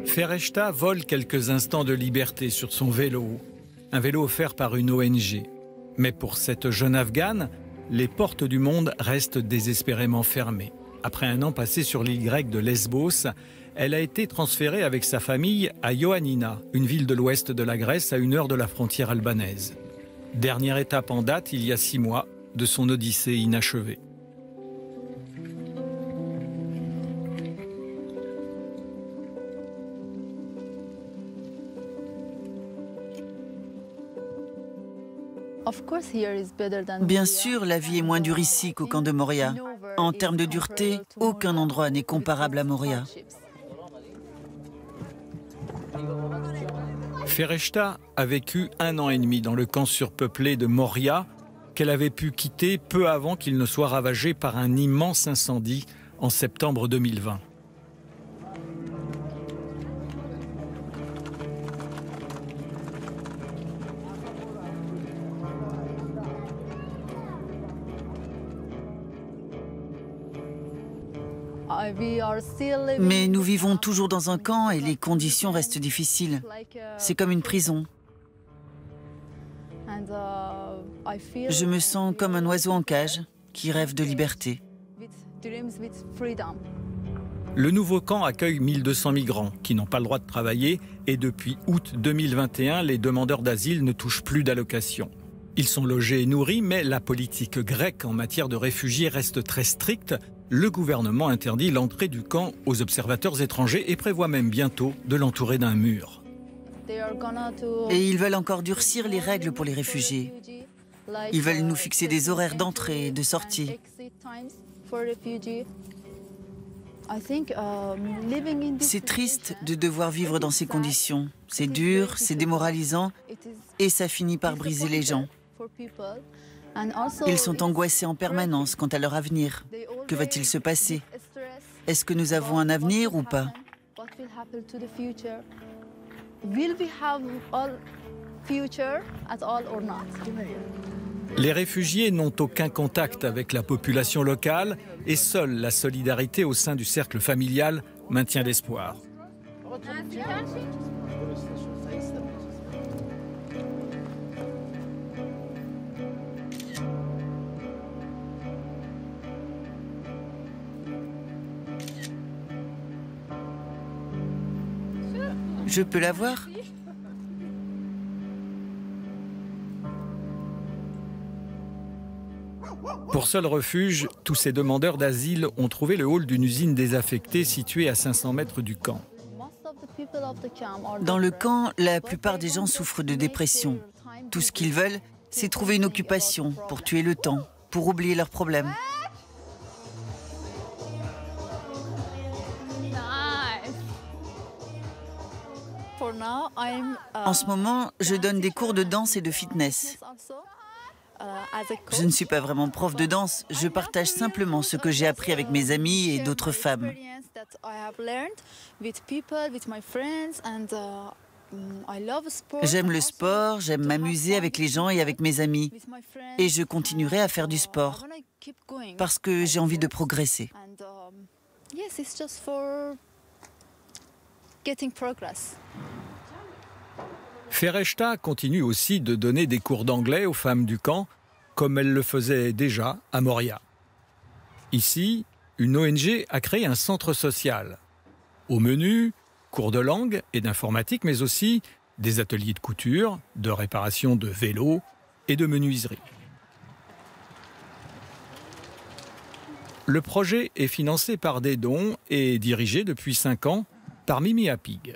Fereshta vole quelques instants de liberté sur son vélo, un vélo offert par une ONG. Mais pour cette jeune Afghane, les portes du monde restent désespérément fermées. Après un an passé sur l'île grecque de Lesbos, elle a été transférée avec sa famille à Ioannina, une ville de l'ouest de la Grèce à 1 heure de la frontière albanaise. Dernière étape en date, il y a 6 mois, de son odyssée inachevée. Bien sûr, la vie est moins dure ici qu'au camp de Moria. En termes de dureté, aucun endroit n'est comparable à Moria. Fereshta a vécu 1 an et demi dans le camp surpeuplé de Moria, qu'elle avait pu quitter peu avant qu'il ne soit ravagé par un immense incendie en septembre 2020. Mais nous vivons toujours dans un camp et les conditions restent difficiles. C'est comme une prison. Je me sens comme un oiseau en cage qui rêve de liberté. Le nouveau camp accueille 1200 migrants qui n'ont pas le droit de travailler et depuis août 2021, les demandeurs d'asile ne touchent plus d'allocations. Ils sont logés et nourris, mais la politique grecque en matière de réfugiés reste très stricte. Le gouvernement interdit l'entrée du camp aux observateurs étrangers et prévoit même bientôt de l'entourer d'un mur. Et ils veulent encore durcir les règles pour les réfugiés. Ils veulent nous fixer des horaires d'entrée et de sortie. C'est triste de devoir vivre dans ces conditions. C'est dur, c'est démoralisant et ça finit par briser les gens. Ils sont angoissés en permanence quant à leur avenir. Que va-t-il se passer? Est-ce que nous avons un avenir ou pas? Les réfugiés n'ont aucun contact avec la population locale et seule la solidarité au sein du cercle familial maintient l'espoir. Je peux la voir? Pour seul refuge, tous ces demandeurs d'asile ont trouvé le hall d'une usine désaffectée située à 500 mètres du camp. Dans le camp, la plupart des gens souffrent de dépression. Tout ce qu'ils veulent, c'est trouver une occupation pour tuer le temps, pour oublier leurs problèmes. En ce moment, je donne des cours de danse et de fitness. Je ne suis pas vraiment prof de danse, je partage simplement ce que j'ai appris avec mes amis et d'autres femmes. J'aime le sport, j'aime m'amuser avec les gens et avec mes amis. Et je continuerai à faire du sport, parce que j'ai envie de progresser. Fereshta continue aussi de donner des cours d'anglais aux femmes du camp, comme elle le faisait déjà à Moria. Ici, une ONG a créé un centre social. Au menu, cours de langue et d'informatique, mais aussi des ateliers de couture, de réparation de vélos et de menuiserie. Le projet est financé par des dons et dirigé depuis 5 ans par Mimi Apig.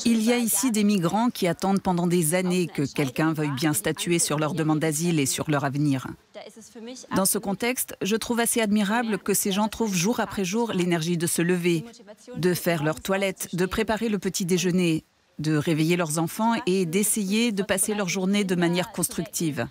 Il y a ici des migrants qui attendent pendant des années que quelqu'un veuille bien statuer sur leur demande d'asile et sur leur avenir. Dans ce contexte, je trouve assez admirable que ces gens trouvent jour après jour l'énergie de se lever, de faire leur toilette, de préparer le petit déjeuner, de réveiller leurs enfants et d'essayer de passer leur journée de manière constructive.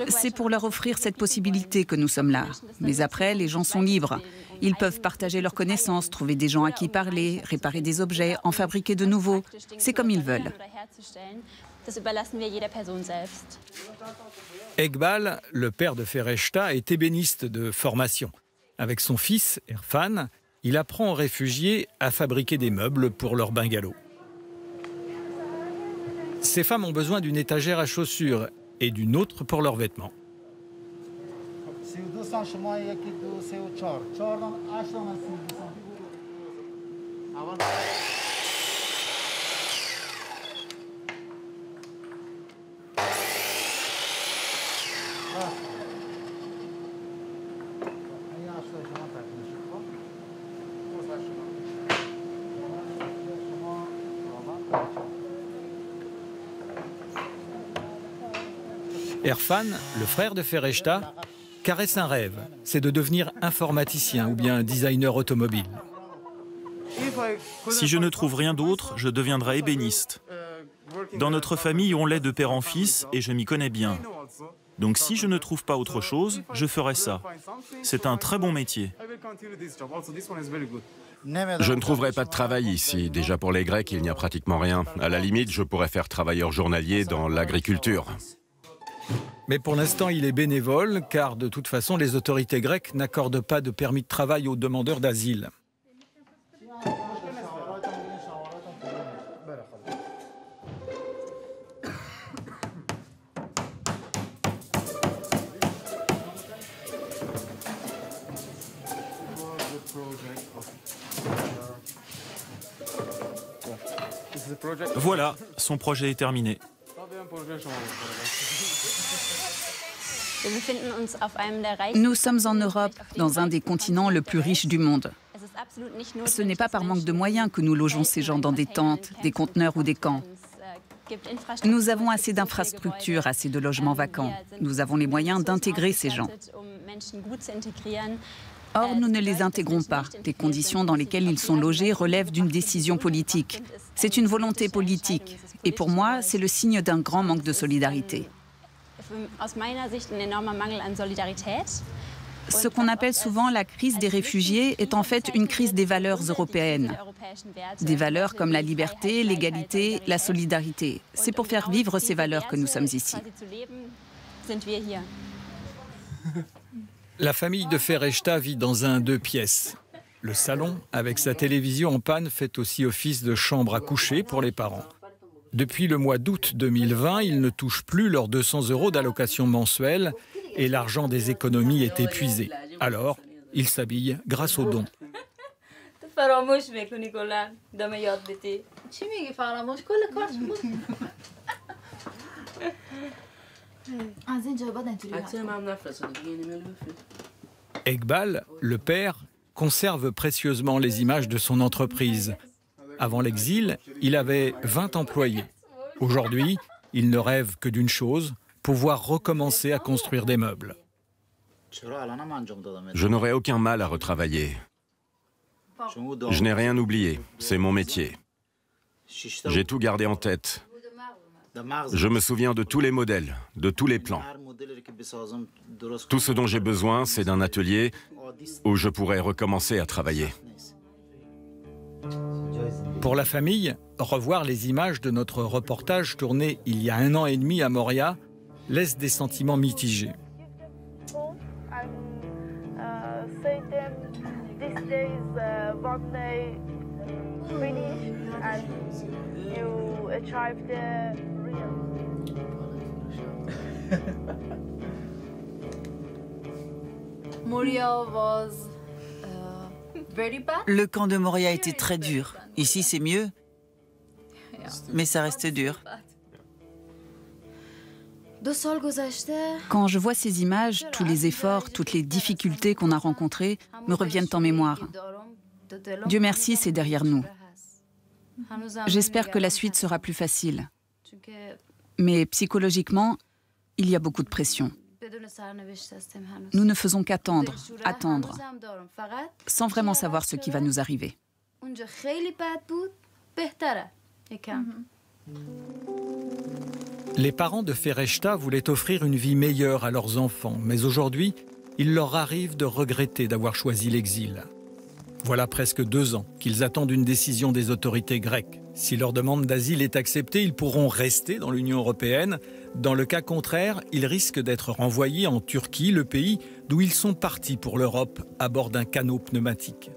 C'est pour leur offrir cette possibilité que nous sommes là. Mais après, les gens sont libres. Ils peuvent partager leurs connaissances, trouver des gens à qui parler, réparer des objets, en fabriquer de nouveaux. C'est comme ils veulent. Eqbal, le père de Fereshta, est ébéniste de formation. Avec son fils, Erfan, il apprend aux réfugiés à fabriquer des meubles pour leur bungalow. Ces femmes ont besoin d'une étagère à chaussures et d'une autre pour leurs vêtements. Erfan, le frère de Fereshta, caresse un rêve, c'est de devenir informaticien ou bien designer automobile. Si je ne trouve rien d'autre, je deviendrai ébéniste. Dans notre famille, on l'est de père en fils et je m'y connais bien. Donc si je ne trouve pas autre chose, je ferai ça. C'est un très bon métier. Je ne trouverai pas de travail ici. Déjà pour les Grecs, il n'y a pratiquement rien. À la limite, je pourrais faire travailleur journalier dans l'agriculture. Mais pour l'instant, il est bénévole, car de toute façon, les autorités grecques n'accordent pas de permis de travail aux demandeurs d'asile. Voilà, son projet est terminé. Nous sommes en Europe, dans un des continents le plus riche du monde. Ce n'est pas par manque de moyens que nous logeons ces gens dans des tentes, des conteneurs ou des camps. Nous avons assez d'infrastructures, assez de logements vacants. Nous avons les moyens d'intégrer ces gens. Or, nous ne les intégrons pas. Les conditions dans lesquelles ils sont logés relèvent d'une décision politique. C'est une volonté politique. Et pour moi, c'est le signe d'un grand manque de solidarité. Ce qu'on appelle souvent la crise des réfugiés est en fait une crise des valeurs européennes. Des valeurs comme la liberté, l'égalité, la solidarité. C'est pour faire vivre ces valeurs que nous sommes ici. La famille de Fereshta vit dans un 2 pièces. Le salon, avec sa télévision en panne, fait aussi office de chambre à coucher pour les parents. Depuis le mois d'août 2020, ils ne touchent plus leurs 200 € d'allocation mensuelle et l'argent des économies est épuisé. Alors, ils s'habillent grâce aux dons. Eqbal, le père, conserve précieusement les images de son entreprise. Avant l'exil, il avait 20 employés. Aujourd'hui, il ne rêve que d'une chose, pouvoir recommencer à construire des meubles. Je n'aurai aucun mal à retravailler. Je n'ai rien oublié, c'est mon métier. J'ai tout gardé en tête. Je me souviens de tous les modèles, de tous les plans. Tout ce dont j'ai besoin, c'est d'un atelier où je pourrais recommencer à travailler. Pour la famille, revoir les images de notre reportage tourné il y a 1 an et demi à Moria laisse des sentiments mitigés. Le camp de Moria était très dur. Ici, c'est mieux, mais ça reste dur. Quand je vois ces images, tous les efforts, toutes les difficultés qu'on a rencontrées me reviennent en mémoire. Dieu merci, c'est derrière nous. J'espère que la suite sera plus facile. Mais psychologiquement, il y a beaucoup de pression. Nous ne faisons qu'attendre, attendre, sans vraiment savoir ce qui va nous arriver. Les parents de Fereshta voulaient offrir une vie meilleure à leurs enfants, mais aujourd'hui, il leur arrive de regretter d'avoir choisi l'exil. Voilà presque 2 ans qu'ils attendent une décision des autorités grecques. Si leur demande d'asile est acceptée, ils pourront rester dans l'Union européenne, Dans le cas contraire, ils risquent d'être renvoyés en Turquie, le pays d'où ils sont partis pour l'Europe à bord d'un canot pneumatique.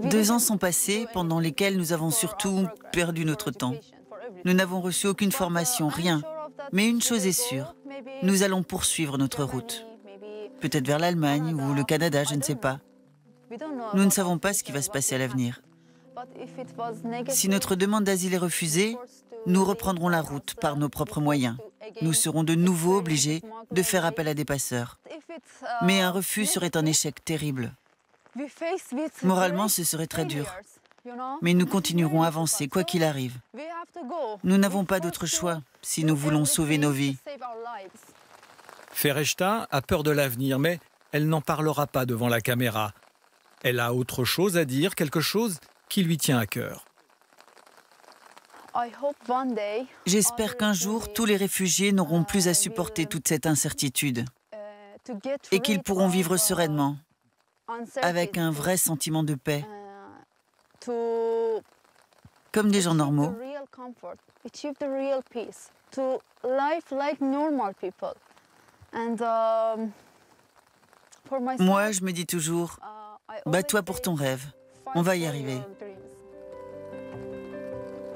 Deux ans sont passés, pendant lesquels nous avons surtout perdu notre temps. Nous n'avons reçu aucune formation, rien. Mais une chose est sûre, nous allons poursuivre notre route. Peut-être vers l'Allemagne ou le Canada, je ne sais pas. Nous ne savons pas ce qui va se passer à l'avenir. Si notre demande d'asile est refusée, nous reprendrons la route par nos propres moyens. Nous serons de nouveau obligés de faire appel à des passeurs. Mais un refus serait un échec terrible. Moralement, ce serait très dur. Mais nous continuerons à avancer, quoi qu'il arrive. Nous n'avons pas d'autre choix si nous voulons sauver nos vies. Fereshta a peur de l'avenir, mais elle n'en parlera pas devant la caméra. Elle a autre chose à dire, quelque chose qui lui tient à cœur. J'espère qu'un jour, tous les réfugiés n'auront plus à supporter toute cette incertitude et qu'ils pourront vivre sereinement, avec un vrai sentiment de paix, comme des gens normaux. Moi, je me dis toujours, bats-toi pour ton rêve, on va y arriver.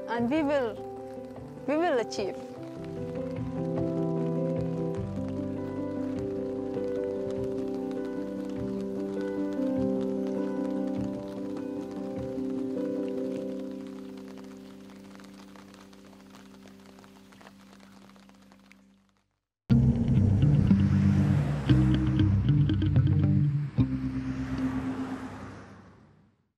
And we will achieve.